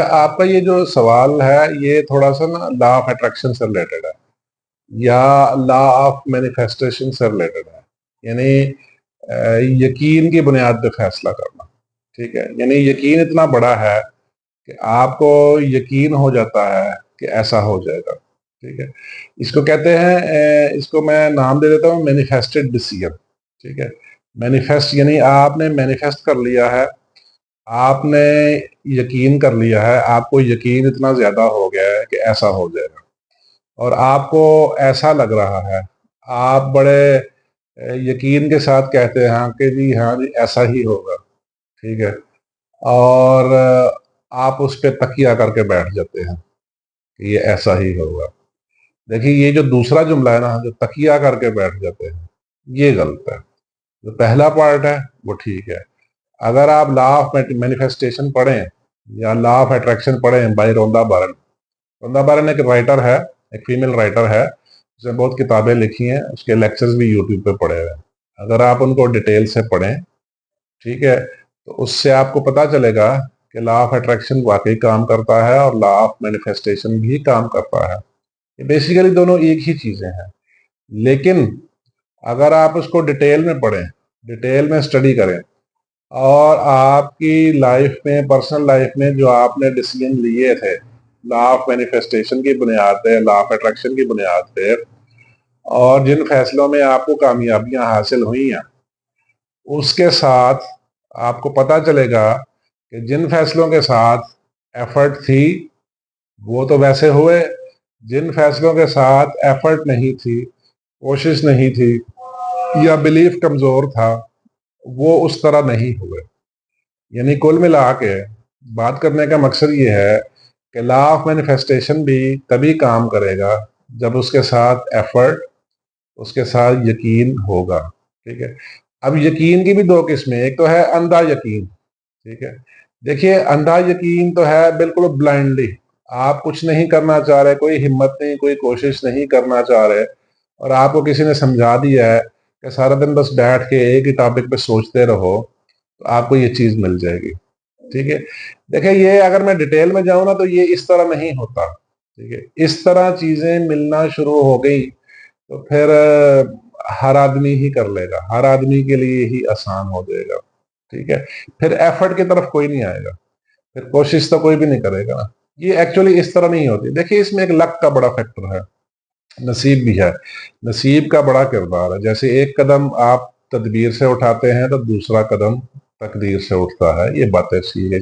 آپ کا یہ جو سوال ہے یہ تھوڑا سا نا لا آف اٹریکشن سے ریلیٹڈ ہے یا لا آف مینیفیسٹیشن سے ریلیٹڈ ہے. یعنی یقین کی بنیاد پہ فیصلہ کرنا. ٹھیک ہے, یعنی یقین اتنا بڑا ہے کہ آپ کو یقین ہو جاتا ہے کہ ایسا ہو جائے گا. ٹھیک ہے, اس کو کہتے ہیں اس کو میں نام دے دیتا ہوں مینیفیسٹڈ ڈیسیژن. ٹھیک ہے, مینیفیسٹ یعنی آپ نے مینیفیسٹ کر لیا ہے, آپ نے یقین کر لیا ہے, آپ کو یقین اتنا زیادہ ہو گیا ہے کہ ایسا ہو جائے گا, اور آپ کو ایسا لگ رہا ہے, آپ بڑے یقین کے ساتھ کہتے ہیں کہ جی ہاں جی ایسا ہی ہوگا. ٹھیک ہے, اور آپ اس پہ تکیہ کر کے بیٹھ جاتے ہیں کہ یہ ایسا ہی ہوگا. دیکھیے یہ جو دوسرا جملہ ہے نا, جو تکیہ کر کے بیٹھ جاتے ہیں, یہ غلط ہے. جو پہلا پارٹ ہے وہ ٹھیک ہے. اگر آپ لا آف مینیفیسٹیشن پڑھیں یا لا آف اٹریکشن پڑھیں بائی روندا بارن. روندا بارن ایک رائٹر ہے, ایک فیمیل رائٹر ہے, اس نے بہت کتابیں لکھی ہیں, اس کے لیکچرز بھی یوٹیوب پہ پڑے ہوئے ہیں. اگر آپ ان کو ڈیٹیل سے پڑھیں, ٹھیک ہے, تو اس سے آپ کو پتا چلے گا کہ لا آف اٹریکشن واقعی کام کرتا ہے اور لا آف مینیفیسٹیشن بھی کام کرتا ہے. یہ بیسیکلی دونوں ایک ہی چیزیں ہیں, لیکن اگر آپ اس کو ڈیٹیل میں پڑھیں, ڈیٹیل میں اسٹڈی کریں, اور آپ کی لائف میں, پرسنل لائف میں جو آپ نے ڈیسیژن لیے تھے لا آف مینیفیسٹیشن کی بنیاد پہ, لا آف اٹریکشن کی بنیاد پہ, اور جن فیصلوں میں آپ کو کامیابیاں حاصل ہوئی ہیں, اس کے ساتھ آپ کو پتا چلے گا کہ جن فیصلوں کے ساتھ ایفرٹ تھی وہ تو ویسے ہوئے, جن فیصلوں کے ساتھ ایفرٹ نہیں تھی, کوشش نہیں تھی, یا بلیف کمزور تھا, وہ اس طرح نہیں ہوئے. یعنی کل ملا کے بات کرنے کا مقصد یہ ہے کہ لا آف مینیفیسٹیشن بھی تبھی کام کرے گا جب اس کے ساتھ ایفرٹ, اس کے ساتھ یقین ہوگا. ٹھیک ہے, اب یقین کی بھی دو قسمیں, ایک تو ہے اندھا یقین. ٹھیک ہے, دیکھیے اندھا یقین تو ہے بالکل بلائنڈلی, آپ کچھ نہیں کرنا چاہ رہے, کوئی ہمت نہیں, کوئی کوشش نہیں کرنا چاہ رہے, اور آپ کو کسی نے سمجھا دیا ہے کہ سارا دن بس بیٹھ کے ایک ہی ٹاپک پہ سوچتے رہو تو آپ کو یہ چیز مل جائے گی. ٹھیک ہے, دیکھیں یہ اگر میں ڈیٹیل میں جاؤں نا تو یہ اس طرح نہیں ہوتا. ٹھیک ہے, اس طرح چیزیں ملنا شروع ہو گئی تو پھر ہر آدمی ہی کر لے گا, ہر آدمی کے لیے ہی آسان ہو جائے گا. ٹھیک ہے, پھر ایفرٹ کی طرف کوئی نہیں آئے گا, پھر کوشش تو کوئی بھی نہیں کرے گا. یہ ایکچولی اس طرح نہیں ہوتی. دیکھیے اس میں ایک لک کا بڑا فیکٹر ہے, نصیب بھی ہے, نصیب کا بڑا کردار ہے. جیسے ایک قدم آپ تدبیر سے اٹھاتے ہیں تو دوسرا قدم تقدیر سے اٹھتا ہے, یہ باتیں سیکھیں.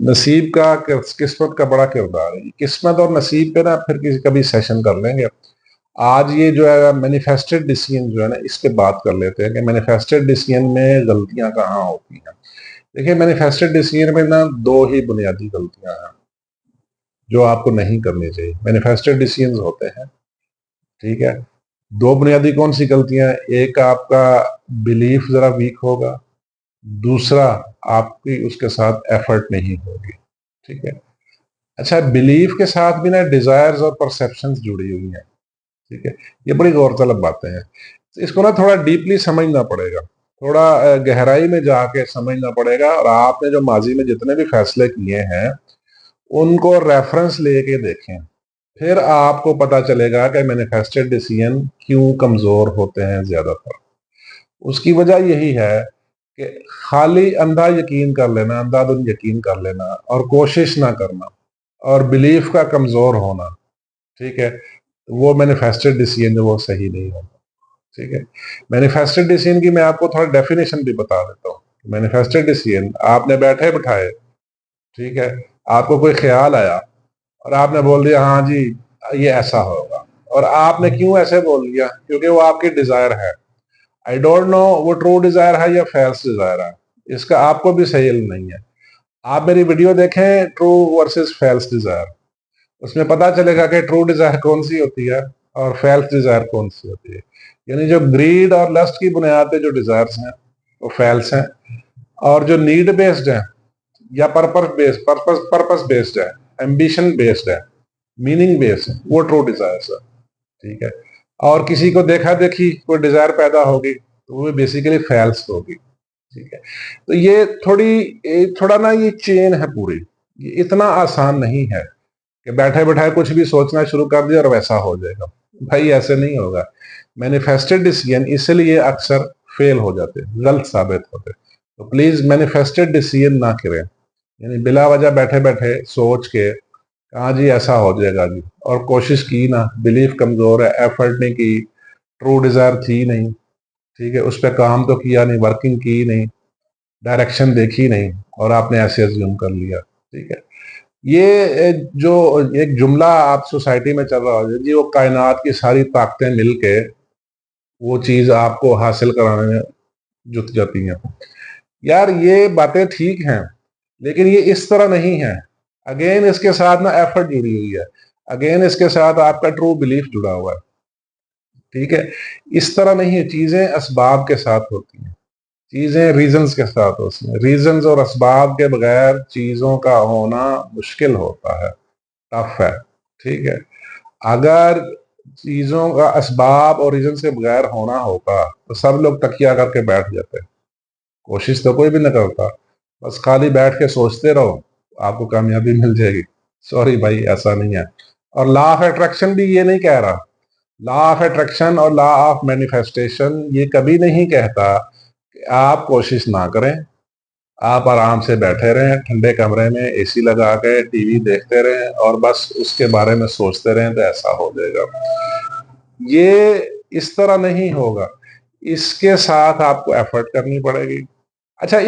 نصیب کا, قسمت کا بڑا کردار ہے. قسمت اور نصیب پہ نا پھر کبھی سیشن کر لیں گے. آج یہ جو ہے مینیفیسٹڈ ڈیسیژن جو ہے نا, اس پہ بات کر لیتے ہیں کہ مینیفیسٹڈ ڈیسیژن میں غلطیاں کہاں ہوتی ہیں. دیکھیے مینیفیسٹڈ ڈیسیژن میں نا دو ہی بنیادی غلطیاں ہیں جو آپ کو نہیں کرنی چاہیے. مینیفیسٹڈ ڈیسیژنز ہوتے ہیں, ٹھیک ہے, دو بنیادی کون سی غلطیاں, ایک آپ کا بلیف ذرا ویک ہوگا, دوسرا آپ کی اس کے ساتھ ایفرٹ نہیں ہوگی. ٹھیک ہے, اچھا بلیف کے ساتھ بھی نا ڈیزائرز اور پرسیپشنز جڑی ہوئی ہیں. ٹھیک ہے, یہ بڑی غور طلب باتیں ہیں, اس کو نا تھوڑا ڈیپلی سمجھنا پڑے گا, تھوڑا گہرائی میں جا کے سمجھنا پڑے گا. اور آپ نے جو ماضی میں جتنے بھی فیصلے کیے ہیں ان کو ریفرنس لے کے دیکھیں, پھر آپ کو پتا چلے گا کہ مینیفیسٹڈ ڈیسیژن کیوں کمزور ہوتے ہیں زیادہ تر. اس کی وجہ یہی ہے کہ خالی اندھا یقین کر لینا, اندھا دھن یقین کر لینا اور کوشش نہ کرنا اور بلیف کا کمزور ہونا, ٹھیک ہے, وہ مینیفیسٹڈ ڈیسیژن جو وہ صحیح نہیں ہوتا. ٹھیک ہے, مینیفیسٹڈ ڈیسیژن کی میں آپ کو تھوڑا ڈیفینیشن بھی بتا دیتا ہوں. مینیفیسٹڈ ڈیسیژن, آپ نے بیٹھے بٹھائے, ٹھیک ہے, آپ کو کوئی خیال آیا اور آپ نے بول دیا ہاں جی یہ ایسا ہوگا, اور آپ نے کیوں ایسے بول دیا, کیونکہ وہ آپ کی ڈیزائر ہے. آئی ڈونٹ نو وہ ٹرو ڈیزائر ہے یا فیلس ڈیزائر ہے, اس کا آپ کو بھی صحیح علم نہیں ہے. آپ میری ویڈیو دیکھیں ٹرو ورسز فیلس ڈیزائر, اس میں پتا چلے گا کہ ٹرو ڈیزائر کون سی ہوتی ہے اور فیلس ڈیزائر کون سی ہوتی ہے. یعنی جو گریڈ اور لسٹ کی بنیاد پہ جو ڈیزائرز ہیں وہ فیلس ہیں, اور جو نیڈ بیسڈ ہیں یا پرپس بیسڈ ہے, ایمبیشن بیسڈ ہے, میننگ بیسڈ ہے, وہ ٹرو ڈیزائرز ہے. ٹھیک ہے, اور کسی کو دیکھا دیکھی کوئی ڈیزائر پیدا ہوگی تو وہ بیسیکلی فیلس ہوگی. ٹھیک ہے, تو یہ تھوڑا نا یہ چین ہے پوری. یہ اتنا آسان نہیں ہے کہ بیٹھے بیٹھے کچھ بھی سوچنا شروع کر دیا اور ویسا ہو جائے گا. بھائی ایسے نہیں ہوگا. مینیفیسٹڈ ڈیسیژن اس لیے اکثر فیل ہو جاتے، غلط ثابت ہوتے. تو پلیز مینیفیسٹڈ ڈیسیژن نہ کریں، یعنی بلا وجہ بیٹھے بیٹھے سوچ کے کہاں جی ایسا ہو جائے گا جی، اور کوشش کی نہ، بلیف کمزور ہے، ایفرٹ نہیں کی، ٹرو ڈیزائر تھی نہیں، ٹھیک ہے، اس پہ کام تو کیا نہیں، ورکنگ کی نہیں، ڈائریکشن دیکھی نہیں، اور آپ نے ایسے ازیوم کر لیا. ٹھیک ہے. یہ جو ایک جملہ آپ سوسائٹی میں چل رہا ہو جی، وہ کائنات کی ساری طاقتیں مل کے وہ چیز آپ کو حاصل کرانے میں جت جاتی ہیں. یار یہ باتیں ٹھیک ہیں لیکن یہ اس طرح نہیں ہے. اگین اس کے ساتھ نا ایفرٹ جڑی ہوئی ہے، اگین اس کے ساتھ آپ کا ٹرو بلیف جڑا ہوا ہے. ٹھیک ہے. اس طرح نہیں ہے، چیزیں اسباب کے ساتھ ہوتی ہیں، چیزیں ریزنز کے ساتھ ہوتی ہیں. ریزنز اور اسباب کے بغیر چیزوں کا ہونا مشکل ہوتا ہے، ٹف ہے. ٹھیک ہے. اگر چیزوں کا اسباب اور ریزنز کے بغیر ہونا ہوتا تو سب لوگ تکیہ کر کے بیٹھ جاتے. کوشش تو کوئی بھی نہ کرتا، بس خالی بیٹھ کے سوچتے رہو آپ کو کامیابی مل جائے گی. سوری بھائی، ایسا نہیں ہے. اور لا آف اٹریکشن بھی یہ نہیں کہہ رہا. لا آف اٹریکشن اور لا آف مینیفیسٹیشن یہ کبھی نہیں کہتا کہ آپ کوشش نہ کریں، آپ آرام سے بیٹھے رہیں ٹھنڈے کمرے میں، اے سی لگا کے ٹی وی دیکھتے رہیں اور بس اس کے بارے میں سوچتے رہیں تو ایسا ہو جائے گا. یہ اس طرح نہیں ہوگا، اس کے ساتھ آپ کو ایفرٹ کرنی پڑے گی. اچھا، اس